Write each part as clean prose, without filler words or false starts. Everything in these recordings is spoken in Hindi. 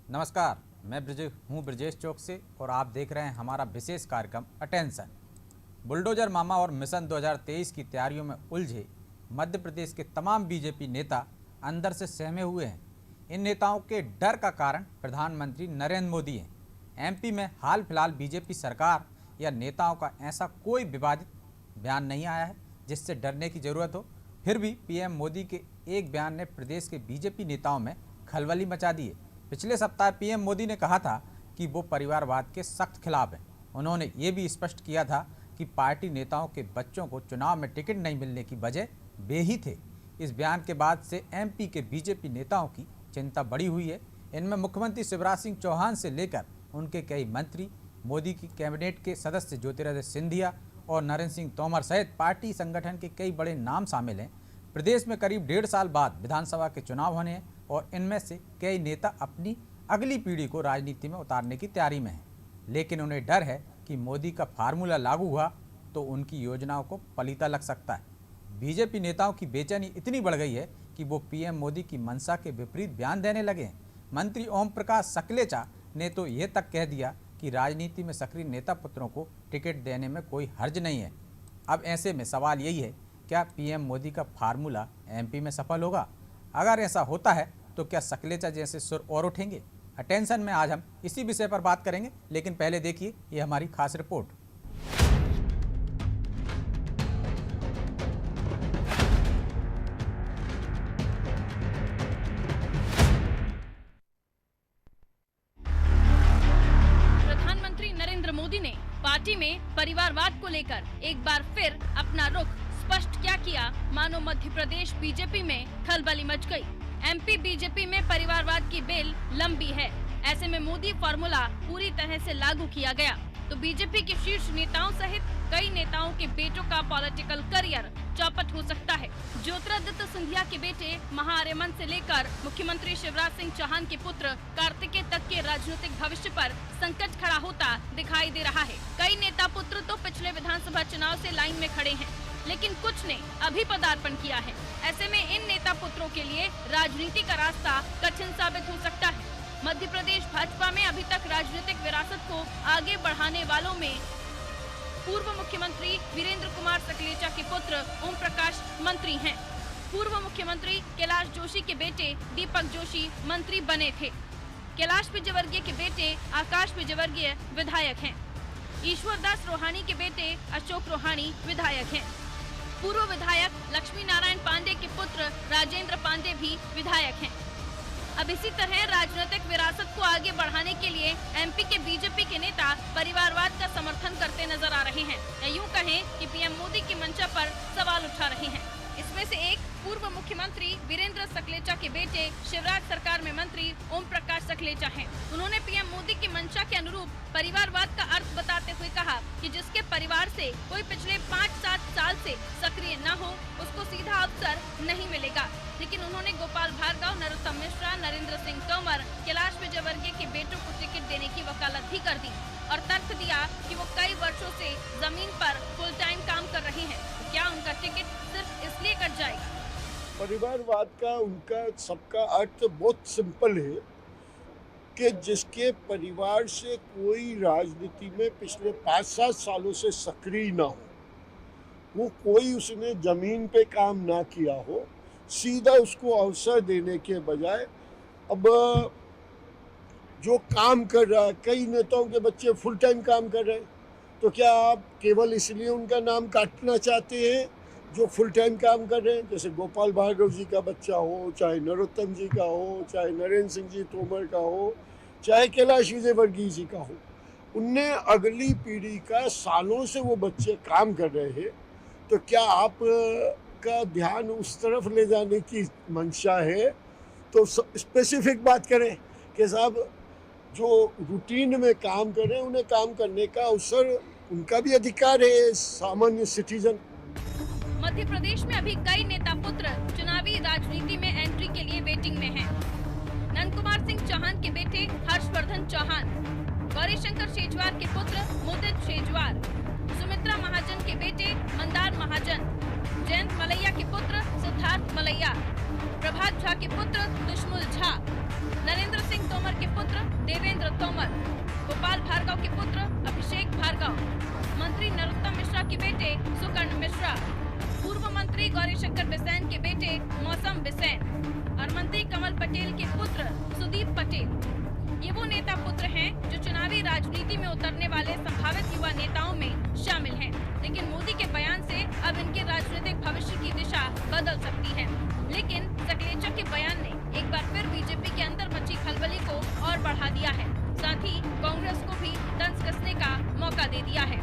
नमस्कार, मैं ब्रजेश चौक से और आप देख रहे हैं हमारा विशेष कार्यक्रम अटेंशन। बुलडोजर मामा और मिशन 2023 की तैयारियों में उलझे मध्य प्रदेश के तमाम बीजेपी नेता अंदर से सहमे हुए हैं। इन नेताओं के डर का कारण प्रधानमंत्री नरेंद्र मोदी हैं। एमपी में हाल फिलहाल बीजेपी सरकार या नेताओं का ऐसा कोई विवादित बयान नहीं आया है जिससे डरने की जरूरत हो। फिर भी पीएम मोदी के एक बयान ने प्रदेश के बीजेपी नेताओं में खलबली मचा दी है। पिछले सप्ताह पीएम मोदी ने कहा था कि वो परिवारवाद के सख्त खिलाफ हैं। उन्होंने ये भी स्पष्ट किया था कि पार्टी नेताओं के बच्चों को चुनाव में टिकट नहीं मिलने की वजह वे ही थे। इस बयान के बाद से एमपी के बीजेपी नेताओं की चिंता बढ़ी हुई है। इनमें मुख्यमंत्री शिवराज सिंह चौहान से लेकर उनके कई मंत्री, मोदी की कैबिनेट के सदस्य ज्योतिरादित्य सिंधिया और नरेंद्र सिंह तोमर सहित पार्टी संगठन के कई बड़े नाम शामिल हैं। प्रदेश में करीब 1.5 साल बाद विधानसभा के चुनाव होने हैं और इनमें से कई नेता अपनी अगली पीढ़ी को राजनीति में उतारने की तैयारी में हैं। लेकिन उन्हें डर है कि मोदी का फार्मूला लागू हुआ तो उनकी योजनाओं को पलीता लग सकता है। बीजेपी नेताओं की बेचैनी इतनी बढ़ गई है कि वो पीएम मोदी की मंशा के विपरीत बयान देने लगे हैं। मंत्री ओम प्रकाश सकलेचा ने तो ये तक कह दिया कि राजनीति में सक्रिय नेता पुत्रों को टिकट देने में कोई हर्ज नहीं है। अब ऐसे में सवाल यही है, क्या पीएम मोदी का फार्मूला एमपी में सफल होगा? अगर ऐसा होता है तो क्या सकलेचा जैसे सुर और उठेंगे? अटेंशन में आज हम इसी विषय पर बात करेंगे, लेकिन पहले देखिए ये हमारी खास रिपोर्ट। प्रधानमंत्री नरेंद्र मोदी ने पार्टी में परिवारवाद को लेकर एक बार फिर अपना रुख स्पष्ट क्या किया, मानो मध्य प्रदेश बीजेपी में खलबली मच गई। एमपी बीजेपी में परिवारवाद की बेल लंबी है। ऐसे में मोदी फार्मूला पूरी तरह से लागू किया गया तो बीजेपी के शीर्ष नेताओं सहित कई नेताओं के बेटों का पॉलिटिकल करियर चौपट हो सकता है। ज्योतिरादित्य सिंधिया के बेटे महाआर्यमन से लेकर मुख्यमंत्री शिवराज सिंह चौहान के पुत्र कार्तिकेय तक के राजनीतिक भविष्य पर संकट खड़ा होता दिखाई दे रहा है। कई नेता पुत्र तो पिछले विधानसभा चुनाव से लाइन में खड़े हैं, लेकिन कुछ ने अभी पदार्पण किया है। ऐसे में इन नेता पुत्रों के लिए राजनीति का रास्ता कठिन साबित हो सकता है। मध्य प्रदेश भाजपा में अभी तक राजनीतिक विरासत को आगे बढ़ाने वालों में पूर्व मुख्यमंत्री वीरेंद्र कुमार सकलेचा के पुत्र ओम प्रकाश मंत्री हैं। पूर्व मुख्यमंत्री कैलाश जोशी के बेटे दीपक जोशी मंत्री बने थे। कैलाश विजयवर्गीय के बेटे आकाश विजयवर्गीय विधायक हैं। ईश्वरदास रोहानी के बेटे अशोक रोहानी विधायक हैं। पूर्व विधायक लक्ष्मी नारायण पांडे के पुत्र राजेंद्र पांडे भी विधायक हैं। अब इसी तरह राजनीतिक विरासत को आगे बढ़ाने के लिए एमपी के बीजेपी के नेता परिवारवाद का समर्थन करते नजर आ रहे हैं, या यूं कहें कि पीएम मोदी की मंशा पर सवाल उठा रहे हैं। इसमें से एक पूर्व मुख्यमंत्री वीरेंद्र सकलेचा के बेटे शिवराज सरकार में मंत्री ओम प्रकाश सकलेचा हैं। उन्होंने पीएम मोदी की मंशा के अनुरूप परिवारवाद का अर्थ बताते हुए कहा कि जिसके परिवार से कोई पिछले 5-7 साल से सक्रिय न हो उसको सीधा अवसर नहीं मिलेगा। लेकिन उन्होंने गोपाल भार्गव, नरोत्तम मिश्रा, नरेंद्र सिंह तोमर, कैलाश विजयवर्गीय के बेटों को टिकट देने की वकालत भी कर दी और तर्क दिया कि वो कई वर्षों से जमीन पर फुल टाइम काम कर रहे हैं। क्या उनका टिकट सिर्फ इसलिए कट जाएगा? परिवारवाद का उनका सबका अर्थ बहुत सिंपल है कि जिसके परिवार से कोई राजनीति में पिछले 5-7 सालों से सक्रिय ना हो, वो कोई उसने जमीन पे काम ना किया हो, सीधा उसको अवसर देने के बजाय अब जो काम कर रहा है, कई नेताओं के बच्चे फुल टाइम काम कर रहे हैं, तो क्या आप केवल इसलिए उनका नाम काटना चाहते हैं जो फुल टाइम काम कर रहे हैं? जैसे गोपाल भार्गव जी का बच्चा हो, चाहे नरोत्तम जी का हो, चाहे नरेंद्र सिंह जी तोमर का हो, चाहे कैलाश विजयवर्गीय जी का हो, उनने अगली पीढ़ी का सालों से वो बच्चे काम कर रहे हैं। तो क्या आप का ध्यान उस तरफ ले जाने की मंशा है तो स्पेसिफिक बात करें कि साहब जो रूटीन में काम कर रहे हैं उन्हें काम करने का अवसर, उनका भी अधिकार है सामान्य सिटीजन। मध्य प्रदेश में अभी कई नेता पुत्र चुनावी राजनीति में एंट्री के लिए वेटिंग में हैं। नंद कुमार सिंह चौहान के बेटे हर्षवर्धन चौहान, गौरीशंकर शेजवार के पुत्र मुदित शेजवार, सुमित्रा महाजन के बेटे मंदार महाजन, जयंत मलैया के पुत्र सिद्धार्थ मलैया, प्रभात झा के पुत्र दुष्मुल झा, नरेंद्र सिंह तोमर के पुत्र देवेंद्र तोमर, गोपाल भार्गव के पुत्र अभिषेक भार्गव, मंत्री नरोत्तम मिश्रा के बेटे सुकर्ण मिश्रा, पूर्व मंत्री गौरीशंकर बिसेन के बेटे मौसम बिसेन और मंत्री कमल पटेल के पुत्र सुदीप पटेल। ये वो नेता पुत्र हैं जो चुनावी राजनीति में उतरने वाले संभावित युवा नेताओं में शामिल हैं। लेकिन मोदी के बयान से अब इनके राजनीतिक भविष्य की दिशा बदल सकती है। लेकिन सकलेचा के बयान ने एक बार फिर बीजेपी के अंदर मची खलबली को और बढ़ा दिया है, साथ ही कांग्रेस को भी तंज कसने का मौका दे दिया है।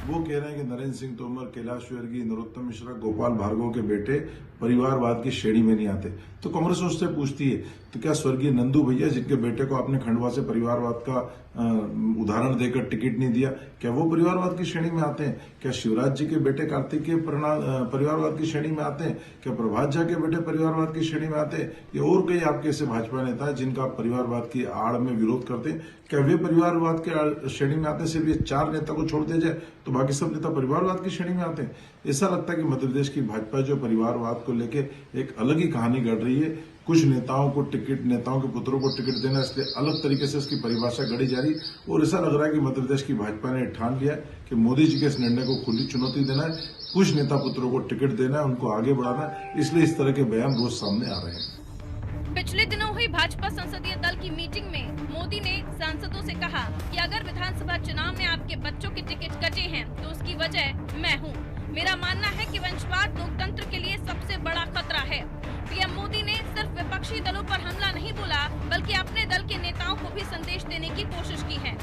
वो कह रहे हैं कि नरेंद्र सिंह तोमर, कैलाश विजयवर्गीय, नरोत्तम मिश्रा, गोपाल भार्गव के बेटे परिवारवाद की श्रेणी में नहीं आते। तो कांग्रेस उससे पूछती है, तो क्या स्वर्गीय नंदू भैया, जिनके बेटे को आपने खंडवा से परिवारवाद का उदाहरण देकर टिकट नहीं दिया, क्या वो परिवारवाद की श्रेणी में आते हैं? क्या शिवराज जी के बेटे कार्तिकेय परिवारवाद की श्रेणी में आते हैं? क्या प्रभात झा के बेटे परिवारवाद की श्रेणी में आते हैं? या और कई आपके ऐसे भाजपा नेता हैं जिनका परिवारवाद की आड़ में विरोध करते हैं, क्या वे परिवारवाद के श्रेणी में आते हैं? सिर्फ ये 4 नेता को छोड़ दिया जाए तो बाकी सब नेता परिवारवाद की श्रेणी में आते हैं। ऐसा लगता है कि मध्य प्रदेश की भाजपा जो परिवारवाद को लेकर एक अलग ही कहानी गढ़ रही है। कुछ नेताओं को टिकट, नेताओं के पुत्रों को टिकट देना, इसलिए अलग तरीके से इसकी परिभाषा गढ़ी जा रही। और ऐसा लग रहा है कि मध्य प्रदेश की भाजपा ने ठान लिया कि मोदी जी के इस निर्णय को खुली चुनौती देना है, कुछ नेता पुत्रों को टिकट देना है, उनको आगे बढ़ाना है। इसलिए इस तरह के बयान रोज सामने आ रहे हैं। पिछले दिनों हुई भाजपा संसदीय दल की मीटिंग में मोदी ने सांसदों से कहा कि अगर विधानसभा चुनाव में आपके बच्चों के टिकट कटे हैं तो उसकी वजह मैं हूं। मेरा मानना है कि वंशवाद लोकतंत्र के लिए सबसे बड़ा खतरा है। पीएम मोदी ने सिर्फ विपक्षी दलों पर हमला नहीं बोला, बल्कि अपने दल के नेताओं को भी संदेश देने की कोशिश की है।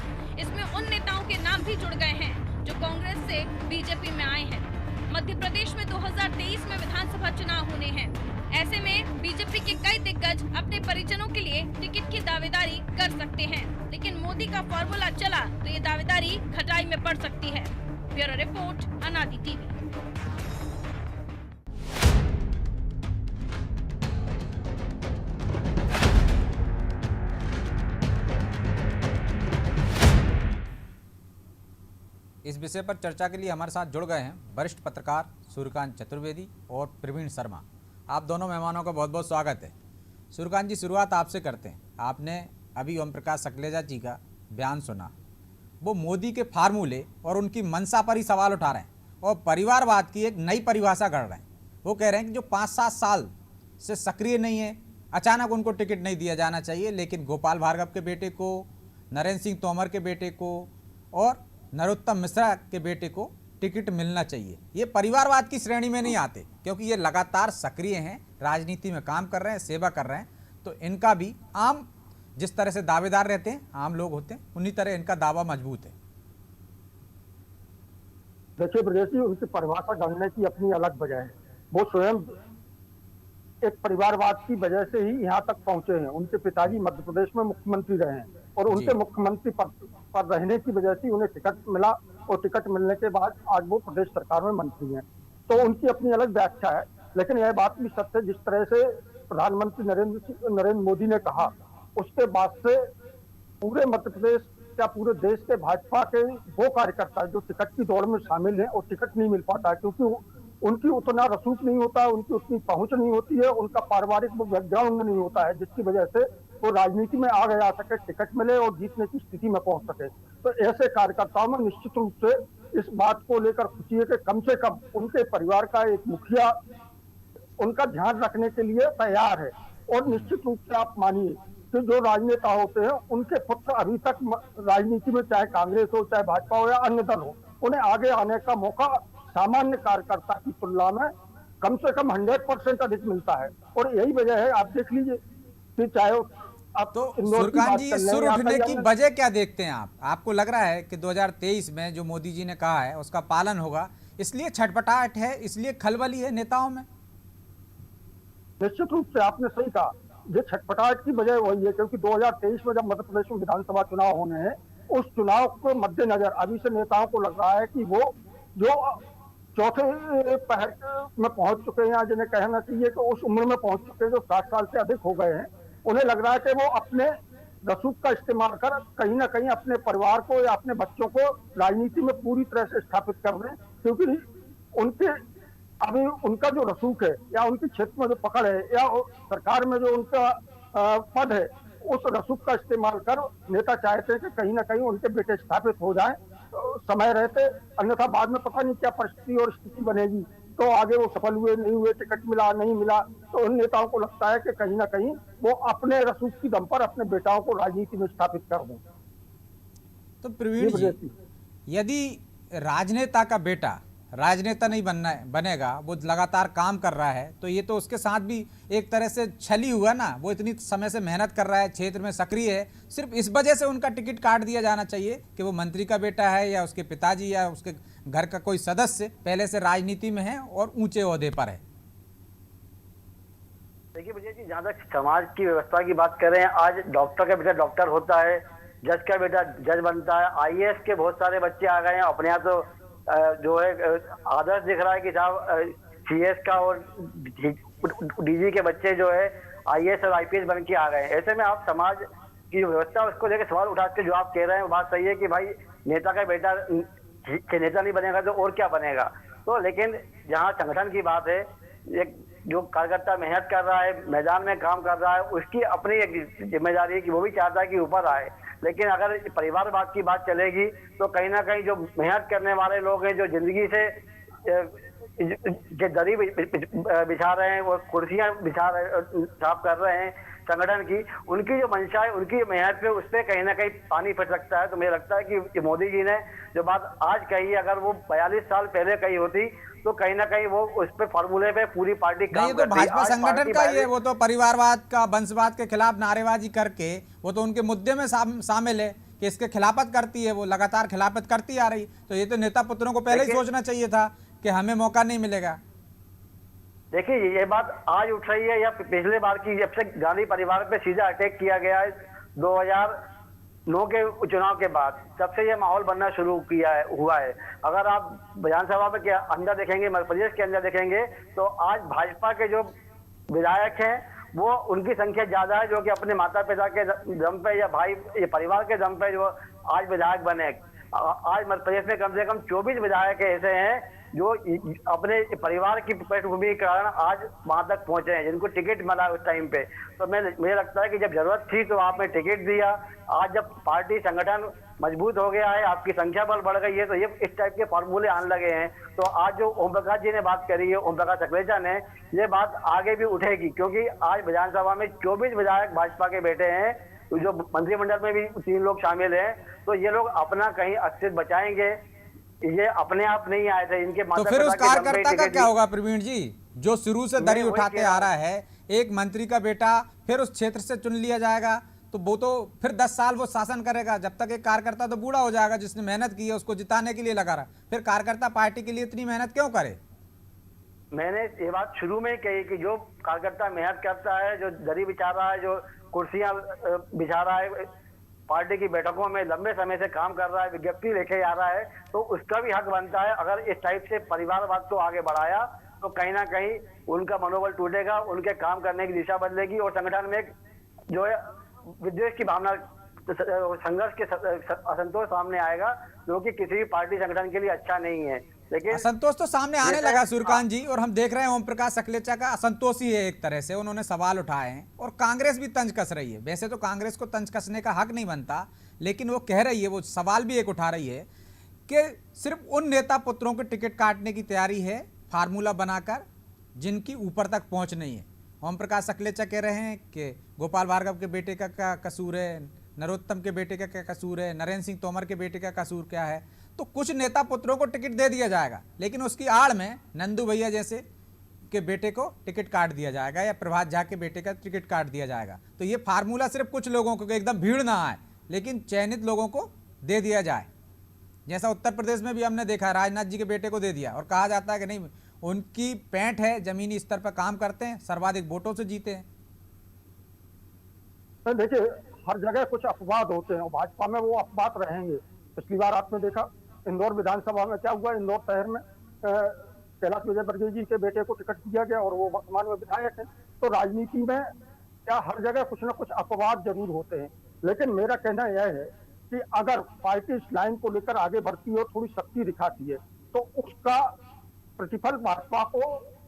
इसमें उन नेताओं के नाम भी जुड़ गए हैं जो कांग्रेस से बीजेपी में आए हैं। मध्य प्रदेश में 2023 में विधानसभा चुनाव होने हैं। ऐसे में बीजेपी के कई दिग्गज अपने परिजनों के लिए टिकट की दावेदारी कर सकते हैं, लेकिन मोदी का फॉर्मूला चला तो ये दावेदारी खटाई में पड़ सकती है। ब्यूरो रिपोर्ट, अनादि टीवी। इस विषय पर चर्चा के लिए हमारे साथ जुड़ गए हैं वरिष्ठ पत्रकार सूर्यकांत चतुर्वेदी और प्रवीण शर्मा। आप दोनों मेहमानों का बहुत बहुत स्वागत है। सूर्यकांत जी, शुरुआत आपसे करते हैं। आपने अभी ओम प्रकाश सकलेचा जी का बयान सुना। वो मोदी के फार्मूले और उनकी मंशा पर ही सवाल उठा रहे हैं और परिवारवाद की एक नई परिभाषा कर रहे हैं। वो कह रहे हैं कि जो 5-7 साल से सक्रिय नहीं है, अचानक उनको टिकट नहीं दिया जाना चाहिए, लेकिन गोपाल भार्गव के बेटे को, नरेंद्र सिंह तोमर के बेटे को और नरोत्तम मिश्रा के बेटे को टिकट मिलना चाहिए। ये परिवारवाद की श्रेणी में नहीं आते, क्योंकि ये लगातार सक्रिय हैं, राजनीति में काम कर रहे हैं, सेवा कर रहे हैं। तो इनका भी आम जिस तरह से दावेदार रहते हैं, आम लोग होते हैं, उन्हीं तरह इनका दावा मजबूत है। देखिए ब्रजेश जी, उनकी परिभाषा गढ़ने की अपनी अलग वजह है। वो स्वयं एक परिवारवाद की वजह से ही यहाँ तक पहुंचे हैं। उनके पिताजी मध्य प्रदेश में मुख्यमंत्री रहे हैं और उनके मुख्यमंत्री पर रहने की वजह से उन्हें टिकट मिला और टिकट मिलने के बाद आज वो प्रदेश सरकार में मंत्री हैं। तो उनकी अपनी अलग व्याख्या है। लेकिन यह बात भी सत्य है, जिस तरह से प्रधानमंत्री नरेंद्र मोदी ने कहा, उसके बाद से पूरे मध्य प्रदेश या पूरे देश के भाजपा के वो कार्यकर्ता जो टिकट की दौड़ में शामिल हैं और टिकट नहीं मिल पाता है, क्योंकि उनकी उतना रसूख नहीं होता है, उनकी उतनी पहुंच नहीं होती है, उनका पारिवारिक बैकग्राउंड नहीं होता है, जिसकी वजह से वो राजनीति में आगे आ सके, टिकट मिले और जीतने की स्थिति में पहुंच सके। तो ऐसे कार्यकर्ताओं में निश्चित रूप से इस बात को लेकर खुशी है कि कम से कम उनके परिवार का एक मुखिया उनका ध्यान रखने के लिए तैयार है। और निश्चित रूप से आप मानिए कि जो राजनेता होते हैं, उनके पुत्र अभी तक राजनीति में, चाहे कांग्रेस हो, चाहे भाजपा हो या अन्य दल हो, उन्हें आगे आने का मौका सामान्य कार्यकर्ता की तुलना में कम से कम 100% अधिक मिलता है। और यही वजह है, आप देख लीजिए कि चाहे आप तो सूर्यकांत जी, सुर उठने की वजह क्या देखते हैं आप? आपको लग रहा है कि 2023 में जो मोदी जी ने कहा है उसका पालन होगा, इसलिए छटपटाहट है, इसलिए खलबली है नेताओं में? निश्चित रूप से आपने सही कहा। ये छटपटाहट की वजह वही है क्योंकि 2023 में जब मध्य प्रदेश में विधानसभा चुनाव होने हैं, उस चुनाव को मद्देनजर अभी से नेताओं को लग रहा है कि वो जो चौथे पहर में पहुंच चुके हैं, या जिन्हें कहना चाहिए कि उस उम्र में पहुंच चुके हैं जो 60 साल से अधिक हो गए हैं, उन्हें लग रहा है कि वो अपने रसूख का इस्तेमाल कर कहीं ना कहीं अपने परिवार को या अपने बच्चों को राजनीति में पूरी तरह से स्थापित कर दें। क्योंकि उनके अभी उनका जो रसूख है या उनके क्षेत्र में जो पकड़ है या सरकार में जो उनका पद है, उस रसूख का इस्तेमाल कर नेता चाहते हैं कि कहीं ना कहीं उनके बेटे स्थापित हो जाए समय रहते, अन्यथा बाद में पता नहीं क्या परिस्थिति और स्थिति बनेगी। तो आगे वो सफल हुए नहीं हुए, टिकट मिला नहीं मिला, तो उन नेताओं को लगता है कि कहीं ना कहीं वो अपने रसूख की दम पर अपने बेटाओं को राजनीति में स्थापित कर दें। तो प्रवीण जी, यदि राजनेता का बेटा राजनेता नहीं बनेगा, वो लगातार काम कर रहा है, तो ये तो उसके साथ भी एक तरह से छली हुआ ना। वो इतनी समय से मेहनत कर रहा है, क्षेत्र में सक्रिय है, सिर्फ इस वजह से उनका टिकट काट दिया जाना चाहिए कि वो मंत्री का बेटा है या उसके पिताजी या उसके घर का कोई सदस्य पहले से राजनीति में है और ऊंचे ओहदे पर है। देखिए विजय जी, जहाँ तक समाज की व्यवस्था की बात कर रहे हैं, आज डॉक्टर का बेटा डॉक्टर होता है, जज का बेटा जज बनता है, IAS के बहुत सारे बच्चे आ गए हैं। अपने यहाँ तो जो है आदर्श दिख रहा है कि साहब CS का और DG के बच्चे जो है IAS और IPS बन के आ गए हैं। ऐसे में आप समाज की व्यवस्था उसको लेकर सवाल उठा के जो आप कह रहे हैं वो बात सही है कि भाई नेता का बेटा नेता नहीं बनेगा तो और क्या बनेगा। तो लेकिन जहाँ संगठन की बात है, एक जो कार्यकर्ता मेहनत कर रहा है, मैदान में काम कर रहा है, उसकी अपनी एक जिम्मेदारी है कि वो भी चाहता है कि ऊपर आए। लेकिन अगर परिवारवाद की बात चलेगी तो कहीं ना कहीं जो मेहनत करने वाले लोग हैं, जो जिंदगी से जो दरी बिछा रहे हैं, वो कुर्सियां बिछा रहे साफ कर रहे हैं संगठन की, उनकी जो मंशा है, उनकी मेहनत पे उस पर कहीं ना कहीं पानी फिर सकता है। तो मुझे लगता है कि मोदी जी ने जो बात आज कही, अगर वो 42 साल पहले कही होती तो कहीं ना कहीं वो उस पे फॉर्मूले पे पूरी पार्टी काम नहीं, तो भाजपा संगठन का ये, वो तो परिवारवाद का, वंशवाद के खिलाफ नारेबाजी करके वो तो उनके मुद्दे में शामिल है कि इसके खिलाफत करती है, वो लगातार खिलाफत करती आ रही। तो ये तो नेता पुत्रों को पहले ही सोचना चाहिए था कि हमें मौका नहीं मिलेगा। देखिए ये बात आज उठ रही है या पिछले बार की, जब से गांधी परिवार पे सीधा अटैक किया गया है 2009 के चुनाव के बाद, तब से ये माहौल बनना शुरू हुआ है। अगर आप विधानसभा में के अंदर देखेंगे, मध्य प्रदेश के अंदर देखेंगे, तो आज भाजपा के जो विधायक हैं वो उनकी संख्या ज्यादा है, जो कि अपने माता पिता के दम पे या भाई ये परिवार के दम पे जो आज विधायक बने। आज मध्य प्रदेश में कम से कम 24 विधायक ऐसे हैं जो अपने परिवार की पृष्ठभूमि के कारण आज वहां तक पहुंचे हैं, जिनको टिकट मिला उस टाइम पे। तो मुझे लगता है कि जब जरूरत थी तो आपने टिकट दिया। आज जब पार्टी संगठन मजबूत हो गया है, आपकी संख्या बल बढ़ गई है, तो ये इस टाइप के फॉर्मूले आने लगे हैं। तो आज जो ओम प्रकाश जी ने बात करी है, ओम प्रकाश सकलेचा ने, ये बात आगे भी उठेगी, क्योंकि आज विधानसभा में 24 विधायक भाजपा के बेटे हैं, जो मंत्रिमंडल में भी 3 लोग शामिल हैं। तो ये लोग अपना कहीं अस्तित्व बचाएंगे, ये अपने आप नहीं आए थे, इनके तो फिर उस कार्यकर्ता का क्या होगा प्रवीण जी, जो शुरू से दरी उठाते आ रहा है? एक मंत्री का बेटा फिर उस क्षेत्र से चुन लिया जाएगा, तो वो तो फिर 10 साल वो शासन करेगा, जब तक एक कार्यकर्ता तो बूढ़ा हो जाएगा जिसने मेहनत की है, उसको जिताने के लिए लगा रहा। फिर कार्यकर्ता पार्टी के लिए इतनी मेहनत क्यों करे? मैंने ये बात शुरू में कही कि जो कार्यकर्ता मेहनत करता है, जो दरी बिछा रहा है, जो कुर्सियां बिछा रहा है, पार्टी की बैठकों में लंबे समय से काम कर रहा है, विज्ञप्ति लेके आ रहा है, तो उसका भी हक बनता है। अगर इस टाइप से परिवारवाद को आगे बढ़ाया तो कहीं ना कहीं उनका मनोबल टूटेगा, उनके काम करने की दिशा बदलेगी और संगठन में जो है विद्वेष की भावना, संघर्ष के असंतोष सामने आएगा, जो कि किसी भी पार्टी संगठन के लिए अच्छा नहीं है। लेकिन असंतोष तो सामने आने लगा सूर्यकांत जी, और हम देख रहे हैं ओम प्रकाश सकलेचा का असंतोष ही है एक तरह से, उन्होंने सवाल उठाए हैं और कांग्रेस भी तंज कस रही है। वैसे तो कांग्रेस को तंज कसने का हक नहीं बनता, लेकिन वो कह रही है, वो सवाल भी एक उठा रही है कि सिर्फ उन नेता पुत्रों के टिकट काटने की तैयारी है फार्मूला बनाकर जिनकी ऊपर तक पहुंच नहीं है। ओम प्रकाश सकलेचा कह रहे हैं कि गोपाल भार्गव के बेटे का कसूर है, नरोत्तम के बेटे का क्या कसूर है, नरेंद्र सिंह तोमर के बेटे का कसूर क्या है। तो कुछ नेता पुत्रों को टिकट दे दिया जाएगा, लेकिन उसकी आड़ में नंदू भैया जैसे के बेटे को टिकट काट दिया जाएगा या प्रभात झा के बेटे का टिकट काट दिया जाएगा। तो ये फार्मूला सिर्फ कुछ लोगों को, एकदम भीड़ ना आए, लेकिन चयनित लोगों को दे दिया जाए। जैसा उत्तर प्रदेश में भी हमने देखा, राजनाथ जी के बेटे को दे दिया और कहा जाता है कि नहीं, उनकी पैंठ है, जमीनी स्तर पर काम करते हैं, सर्वाधिक वोटों से जीते हैं। देखिए हर जगह कुछ अपवाद होते हैं और भाजपा में वो अपवाद रहेंगे। पिछली बार आपने देखा इंदौर विधानसभा में क्या हुआ, इंदौर शहर में कैलाश विजयवर्गीय जी के बेटे को टिकट दिया गया और वो वर्तमान में विधायक है। तो राजनीति में क्या हर जगह कुछ ना कुछ अपवाद जरूर होते हैं, लेकिन मेरा कहना यह है कि अगर पार्टी इस लाइन को लेकर आगे बढ़ती है और थोड़ी शक्ति दिखाती है तो उसका प्रतिफल भाजपा को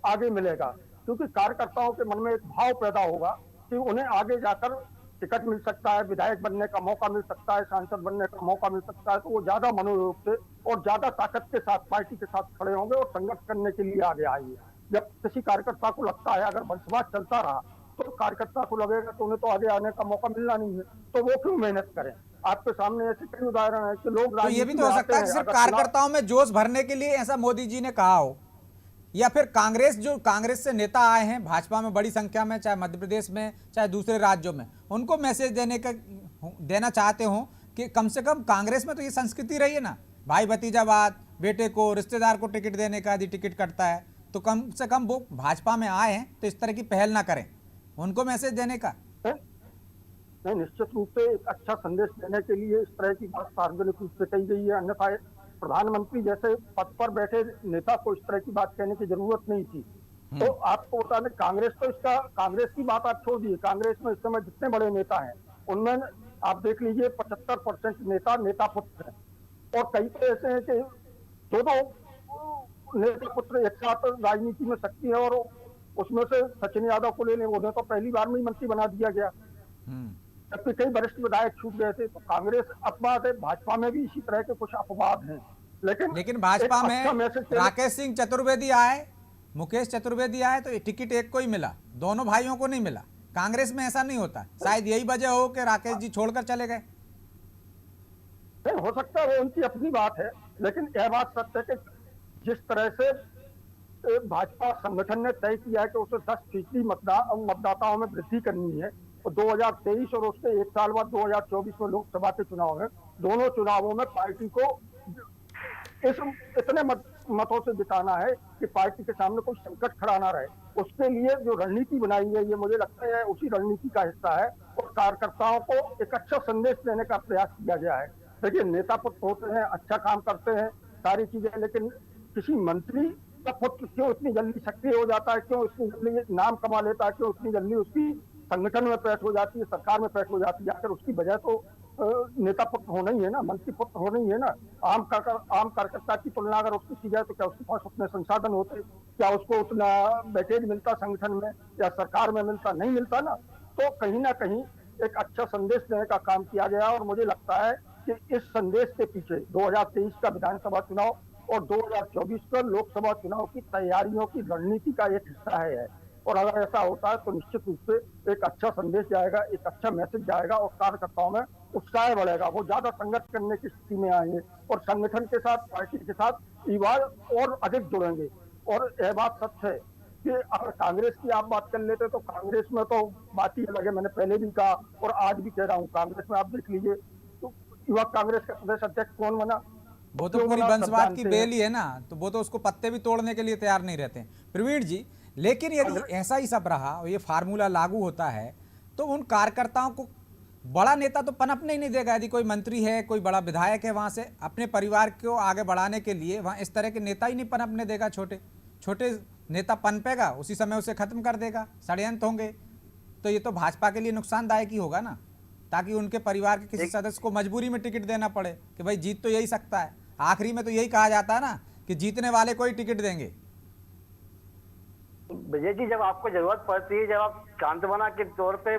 आगे मिलेगा, क्योंकि कार्यकर्ताओं के मन में एक भाव पैदा होगा कि उन्हें आगे जाकर टिकट मिल सकता है, विधायक बनने का मौका मिल सकता है, सांसद बनने का मौका मिल सकता है, तो वो ज्यादा मनोयोग से और ज्यादा ताकत के साथ पार्टी के साथ खड़े होंगे और संघर्ष करने के लिए आगे आएंगे। जब किसी कार्यकर्ता को लगता है अगर वंशवाद चलता रहा तो कार्यकर्ता को लगेगा तो उन्हें तो आगे आने का मौका मिलना नहीं है, तो वो क्यों मेहनत करें। आपके सामने ऐसे कई उदाहरण है कि लोग तो ये भी तो हो सकता है कि सिर्फ कार्यकर्ताओं में जोश भरने के लिए ऐसा मोदी जी ने कहा हो, या फिर कांग्रेस से नेता आए हैं भाजपा में बड़ी संख्या में, चाहे मध्य प्रदेश में चाहे दूसरे राज्यों में, उनको मैसेज देना चाहते हो कि कम से कम कांग्रेस में तो ये संस्कृति रही है ना, भाई भतीजावाद, बेटे को रिश्तेदार को टिकट देने का, यदि टिकट कटता है तो कम से कम वो भाजपा में आए हैं तो इस तरह की पहल ना करें, उनको मैसेज देने का। नहीं, निश्चित रूप से एक अच्छा संदेश देने के लिए इस तरह की बात सार्वजनिक रूप से कही गई है, अन्यथा प्रधानमंत्री जैसे पद पर बैठे नेता को इस तरह की बात कहने की जरूरत नहीं थी। तो आपको बता दें, कांग्रेस की बात आप छोड़ दीजिए, कांग्रेस में इस समय जितने बड़े नेता हैं उनमें आप देख लीजिए 75% नेता पुत्र हैं, और कई तो ऐसे हैं कि दो नेता पुत्र एक साथ राजनीति में सक्रिय है, और उसमें से सचिन यादव को ले लें, उन्हें तो पहली बार में ही मंत्री बना दिया गया, जबकि कई वरिष्ठ विधायक छूट गए थे। तो कांग्रेस अपवाद है, भाजपा में भी इसी तरह के कुछ अपवाद हैं, लेकिन भाजपा में राकेश सिंह चतुर्वेदी आए, मुकेश चतुर्वेदी आए तो टिकट एक को ही मिला, दोनों भाइयों को नहीं मिला। कांग्रेस में ऐसा नहीं होता, शायद यही वजह हो कि राकेश जी छोड़कर चले गए। नहीं, हो सकता है वो उनकी अपनी बात है, लेकिन यह बात सत्य है कि जिस तरह से भाजपा संगठन ने तय किया है कि उसे 10% मतदाताओं में वृद्धि करनी है, और 2023 और उसके एक साल बाद 2024 में लोकसभा के चुनाव है, दोनों चुनावों में पार्टी को इतने मतों से जिताना है कि पार्टी के सामने कोई संकट खड़ा ना रहे। उसके लिए जो रणनीति बनाई है, ये मुझे लगता है उसी रणनीति का हिस्सा है, और कार्यकर्ताओं को एक अच्छा संदेश देने का प्रयास किया गया है। देखिए, नेता पुत्र होते हैं, अच्छा काम करते हैं, सारी चीजें, लेकिन किसी मंत्री का पुत्र क्यों इतनी जल्दी सक्रिय हो जाता है, क्यों इतनी जल्दी नाम कमा लेता है, क्यों इतनी जल्दी उसकी संगठन में पैठ हो जाती है, सरकार में पैठ हो जाती है। आखिर उसकी वजह तो नेता पुत्र होना ही है ना, मंत्री पुत्र होना ही है ना। आम कार्यकर्ता की तुलना अगर उसकी की जाए तो क्या उसके पास उतने संसाधन होते, क्या उसको उतना बैटेज मिलता संगठन में या सरकार में मिलता? नहीं मिलता ना। तो कहीं ना कहीं एक अच्छा संदेश देने का काम किया गया, और मुझे लगता है कि इस संदेश के पीछे 2023 का विधानसभा चुनाव और 2024 का लोकसभा चुनाव की तैयारियों की रणनीति का एक हिस्सा है। और अगर ऐसा होता है तो निश्चित रूप से एक अच्छा संदेश जाएगा, एक अच्छा मैसेज जाएगा, और कार्यकर्ताओं में उत्साह बढ़ेगा, वो ज्यादा संघर्ष करने की स्थिति में आएंगे और संगठन के साथ, पार्टी के साथ युवा और अधिक जुड़ेंगे। और यह बात सच है कि अगर कांग्रेस की आप बात कर लेते तो कांग्रेस में तो बात ही अलग है। मैंने पहले भी कहा और आज भी कह रहा हूँ, कांग्रेस में आप देख लीजिए तो युवा कांग्रेस का प्रदेश अध्यक्ष कौन बना? वो तो पूरी वंशवाद की बेल ही है ना, तो वो तो उसको पत्ते भी तोड़ने के लिए तैयार नहीं रहते। प्रवीण जी, लेकिन यदि ऐसा ही सब रहा और ये फार्मूला लागू होता है तो उन कार्यकर्ताओं को बड़ा नेता तो पनपने ही नहीं देगा। यदि कोई मंत्री है, कोई बड़ा विधायक है, वहाँ से अपने परिवार को आगे बढ़ाने के लिए वहाँ इस तरह के नेता ही नहीं पनपने देगा। छोटे छोटे नेता पनपेगा, उसी समय उसे खत्म कर देगा, षड्यंत्र होंगे। तो ये तो भाजपा के लिए नुकसानदायक ही होगा ना, ताकि उनके परिवार के किसी सदस्य को मजबूरी में टिकट देना पड़े कि भाई जीत तो यही सकता है। आखिरी में तो यही कहा जाता है ना कि जीतने वाले को ही टिकट देंगे। विजय जी, जब आपको जरूरत पड़ती है, जब आप सांत्वना के तौर पे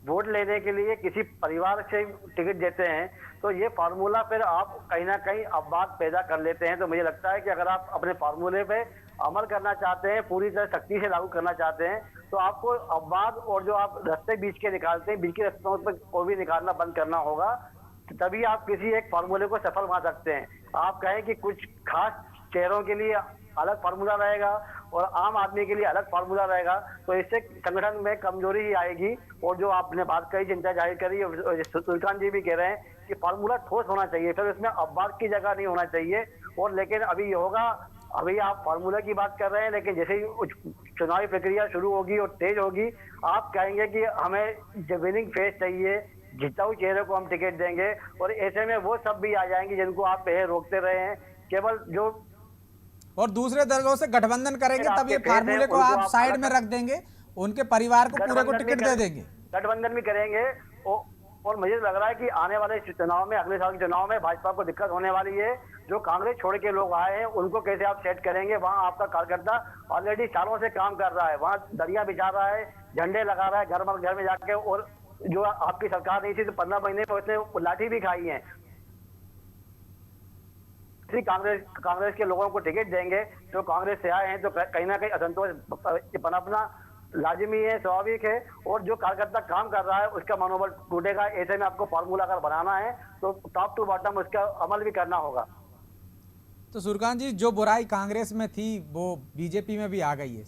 वोट लेने के लिए किसी परिवार से टिकट देते हैं, तो ये फार्मूला फिर आप कहीं ना कहीं अपवाद पैदा कर लेते हैं। तो मुझे लगता है कि अगर आप अपने फार्मूले पे अमल करना चाहते हैं, पूरी तरह सख्ती से लागू करना चाहते हैं, तो आपको अपवाद और जो आप रास्ते बीच के निकालते हैं, बीच के रास्तों पर को भी निकालना बंद करना होगा, तभी आप किसी एक फार्मूले को सफल बना सकते हैं। आप कहें कि कुछ खास चेहरों के लिए अलग फार्मूला रहेगा और आम आदमी के लिए अलग फार्मूला रहेगा, तो इससे संगठन में कमजोरी ही आएगी। और जो आपने बात कही, चिंता जाहिर करी, सुल्तान जी भी कह रहे हैं कि फार्मूला ठोस होना चाहिए, फिर इसमें अपवाद की जगह नहीं होना चाहिए। और लेकिन अभी ये होगा, अभी आप फार्मूला की बात कर रहे हैं, लेकिन जैसे ही चुनावी प्रक्रिया शुरू होगी और तेज होगी, आप कहेंगे कि हमें विनिंग फेस चाहिए, जिताऊ चेहरे को हम टिकट देंगे, और ऐसे में वो सब भी आ जाएंगे जिनको आप पहले रोकते रहे हैं। केवल जो और दूसरे दलों से गठबंधन करेंगे, तब ये फार्मूले को आप साइड में रख देंगे, उनके परिवार को पूरे को टिकट दे देंगे, गठबंधन भी करेंगे। और मुझे लग रहा है कि आने वाले चुनाव में, अगले साल के चुनाव में भाजपा को दिक्कत होने वाली है। जो कांग्रेस छोड़ के लोग आए हैं उनको कैसे आप सेट करेंगे? वहाँ आपका कार्यकर्ता ऑलरेडी सालों से काम कर रहा है, वहाँ दरिया बिछा रहा है, झंडे लगा रहा है घर में जाके, और जो आपकी सरकार नहीं थी तो 15 महीने में उसने लाठी भी खाई है। कांग्रेस के लोगों को टिकट देंगे तो कांग्रेस से आए हैं तो कहीं ना कहीं असंतोष पनपना लाजिमी है, स्वाभाविक है, और जो कार्यकर्ता काम कर रहा है उसका मनोबल टूटेगा। ऐसे में आपको फॉर्मूला अगर बनाना है तो टॉप टू बॉटम उसका अमल भी करना होगा। तो सूर्यकांत जी, जो बुराई कांग्रेस में थी वो बीजेपी में भी आ गई है,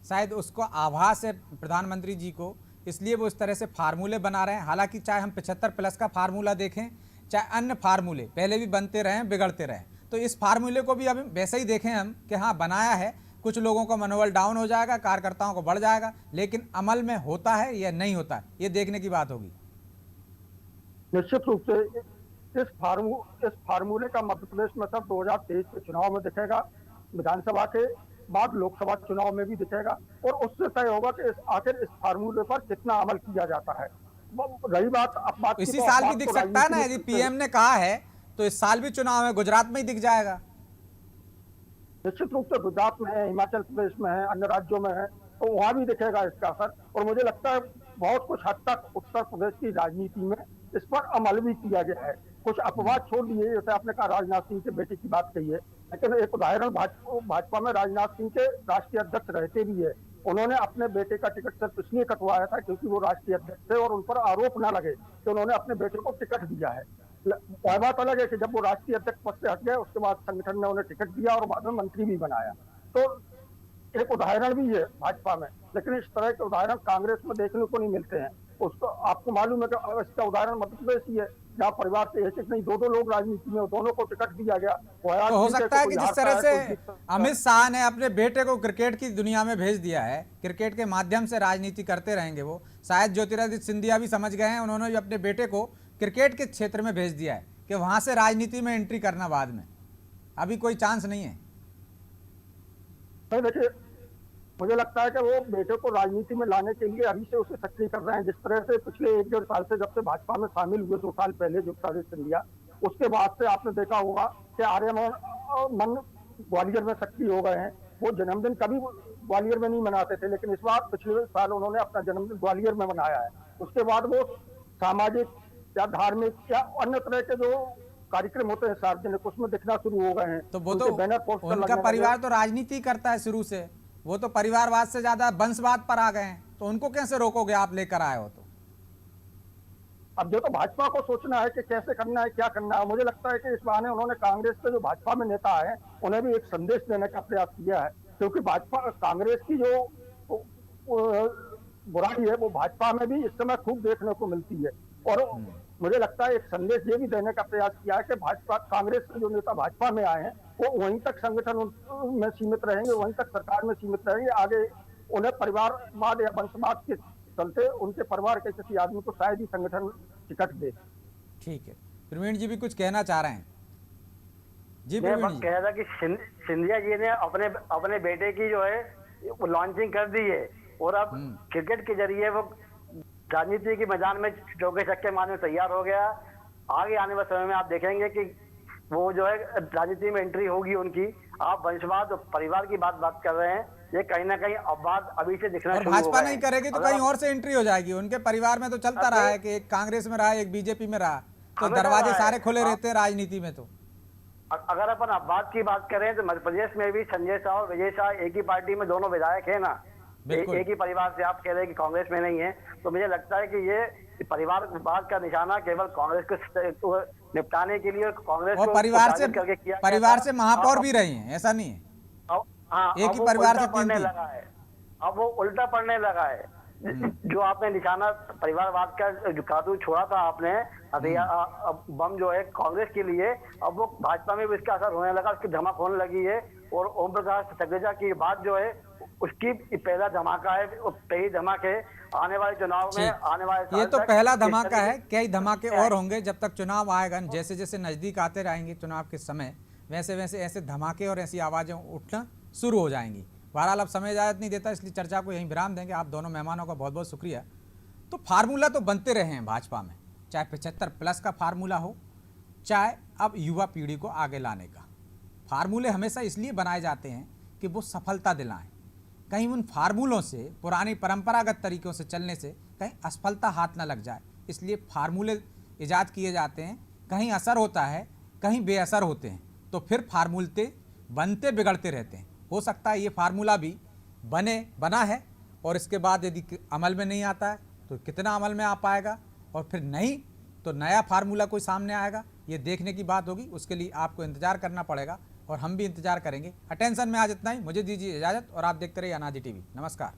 शायद उसको आभास है प्रधानमंत्री जी को, इसलिए वो इस तरह से फार्मूले बना रहे हैं। हालांकि चाहे हम 75+ का फार्मूला देखें, चाहे अन्य फार्मूले पहले भी बनते रहे, बिगड़ते रहे, तो इस फार्मूले को भी अभी वैसे ही देखें हम कि हाँ बनाया है, कुछ लोगों का मनोबल डाउन हो जाएगा, कार्यकर्ताओं को बढ़ जाएगा, लेकिन अमल में होता है या नहीं होता है ये देखने की बात होगी। निश्चित रूप से इस फार्मूले का मध्य प्रदेश में सब 2023 के चुनाव में दिखेगा, विधानसभा के बाद लोकसभा चुनाव में भी दिखेगा, और उससे तय होगा कि आखिर इस फार्मूले पर कितना अमल किया जाता है। रही बात इसी साल भी दिख सकता है ना, यदि पीएम ने कहा है तो इस साल भी चुनाव है, गुजरात में ही दिख जाएगा। निश्चित रूप से गुजरात में है, हिमाचल प्रदेश में है, अन्य राज्यों में है, तो वहां भी दिखेगा इसका असर। और मुझे लगता है बहुत कुछ हद तक उत्तर प्रदेश की राजनीति में इस पर अमल भी किया गया है। कुछ अपवाद छोड़ दिए, जैसे आपने कहा राजनाथ सिंह के बेटे की बात कही है, लेकिन एक उदाहरण भाजपा में राजनाथ सिंह के राष्ट्रीय अध्यक्ष रहते भी है, उन्होंने अपने बेटे का टिकट सिर्फ इसलिए कटवाया था क्योंकि वो राष्ट्रीय अध्यक्ष थे और उन पर आरोप न लगे कि उन्होंने अपने बेटे को टिकट दिया है। बात अलग है कि जब वो राष्ट्रीय अध्यक्ष पद से हट गए उसके बाद संगठन ने उन्हें टिकट दिया और बाद में मंत्री भी बनाया, तो एक उदाहरण भी है भाजपा में। लेकिन इस तरह के उदाहरण कांग्रेस में देखने को नहीं मिलते हैं। उसको आपको मालूम है कि इसका उदाहरण मध्य प्रदेश ही है, जहाँ परिवार से एक नहीं दो लोग राजनीति में, दोनों को टिकट दिया गया। तो हो सकता है कि जिस तरह से अमित शाह ने अपने बेटे को क्रिकेट की दुनिया में भेज दिया है, क्रिकेट के माध्यम से राजनीति करते रहेंगे वो, शायद ज्योतिरादित्य सिंधिया भी समझ गए हैं, उन्होंने भी अपने बेटे को क्रिकेट के क्षेत्र में भेज दिया है कि वहां से राजनीति में एंट्री करना बाद में, अभी कोई चांस नहीं है। देखिए, मुझे लगता है कि वो बेटे को राजनीति में लाने के लिए अभी से उसे सक्रिय कर रहे हैं। जिस तरह से पिछले 1-1.5 साल से जब से भाजपा में शामिल हुए, 2 साल पहले ज्योतिरादित्य सिंधिया, उसके बाद से आपने देखा होगा कि आर्यमन ग्वालियर में सक्रिय हो गए हैं। वो जन्मदिन कभी ग्वालियर में नहीं मनाते थे, लेकिन इस बार पिछले साल उन्होंने अपना जन्मदिन ग्वालियर में मनाया है। उसके बाद वो सामाजिक या धार्मिक या अन्य तरह के जो कार्यक्रम होते हैं सार्वजनिक, उसमें दिखना शुरू हो गए हैं। तो वो तो उनका परिवार तो राजनीति करता है शुरू से, वो तो परिवारवाद से ज्यादा वंशवाद पर आ गए हैं, तो उनको कैसे रोकोगे आप लेकर आए हो? तो अब जो तो भाजपा को सोचना है कि कैसे करना है, क्या करना है। मुझे लगता है कि इस बहाने उन्होंने कांग्रेस के जो भाजपा में नेता है उन्हें भी एक संदेश देने का प्रयास किया है, क्योंकि भाजपा कांग्रेस की जो बुराई है वो भाजपा में भी इस समय खूब देखने को मिलती है। और मुझे लगता है एक संदेश ये भी देने का प्रयास किया है कि भाजपा कांग्रेस के जो नेता भाजपा में आए हैं वो वहीं तक संगठन में सीमित रहेंगे, वहीं तक सरकार में सीमित रहेंगे। आगे उन्हें परिवारवाद या वंशवाद के चलते उनके परिवार के किसी आदमी को शायद ही संगठन टिकट दे। ठीक है, प्रवीण जी भी कुछ कहना चाह रहे हैं। जी मैं प्रवीण जी, कह रहा था कि सिंधिया जी ने अपने बेटे की जो है लॉन्चिंग कर दी है, और अब क्रिकेट के जरिए वो राजनीति के मैदान में चौके छक्के मारने तैयार हो गया। आगे आने वाले समय में आप देखेंगे कि वो जो है राजनीति में एंट्री होगी उनकी। आप वंशवाद और परिवार की बात कर रहे हैं, ये कहीं ना कहीं अपवाद अभी से दिखना शुरू हो गए। भाजपा नहीं करेगी तो कहीं और से एंट्री हो जाएगी। उनके परिवार में तो चलता रहा है कि एक कांग्रेस में रहा, एक बीजेपी में रहा, तो दरवाजे सारे खुले रहते हैं राजनीति में। तो अगर अपन अपवाद की बात करें तो मध्य प्रदेश में भी संजय शाह और विजय शाह एक ही पार्टी में दोनों विधायक है ना, एक ही परिवार से। आप कह रहे हैं कि कांग्रेस में नहीं है, तो मुझे लगता है कि ये परिवारवाद का निशाना केवल कांग्रेस को निपटाने के लिए कांग्रेस को परिवार से महापौर भी रही हैं, ऐसा नहीं है। एक ही परिवार से पढ़ने लगा है, अब वो उल्टा पढ़ने लगा है। जो आपने निशाना परिवारवाद का जो कारतूस छोड़ा था आपने बम जो है कांग्रेस के लिए, अब वो भाजपा में भी इसका असर होने लगा, उसकी धमक होने लगी है। और ओम प्रकाश सखेजा की बात जो है उसकी पहला धमाका है, पहली धमाके आने वाले चुनाव में आने वाले। ये तो पहला धमाका है, कई धमाके और होंगे जब तक चुनाव आएगा। जैसे जैसे नजदीक आते रहेंगे चुनाव के समय, वैसे वैसे ऐसे धमाके और ऐसी आवाजें उठना शुरू हो जाएंगी। बहरहाल अब समय इजाजत नहीं देता, इसलिए चर्चा को यहीं विराम देंगे। आप दोनों मेहमानों का बहुत बहुत शुक्रिया। तो फार्मूला तो बनते रहे हैं भाजपा में, चाहे 75+ का फार्मूला हो, चाहे अब युवा पीढ़ी को आगे लाने का। फार्मूले हमेशा इसलिए बनाए जाते हैं कि वो सफलता दिलाएं। कहीं उन फार्मूलों से, पुरानी परंपरागत तरीक़ों से चलने से कहीं असफलता हाथ न लग जाए, इसलिए फार्मूले ईजाद किए जाते हैं। कहीं असर होता है, कहीं बेअसर होते हैं, तो फिर फार्मूले बनते बिगड़ते रहते हैं। हो सकता है ये फार्मूला भी बना है और इसके बाद यदि अमल में नहीं आता है तो कितना अमल में आ पाएगा, और फिर नहीं तो नया फार्मूला कोई सामने आएगा, ये देखने की बात होगी। उसके लिए आपको इंतजार करना पड़ेगा और हम भी इंतजार करेंगे। अटेंशन में आज इतना ही, मुझे दीजिए इजाज़त और आप देखते रहिए अनाजी टीवी। नमस्कार।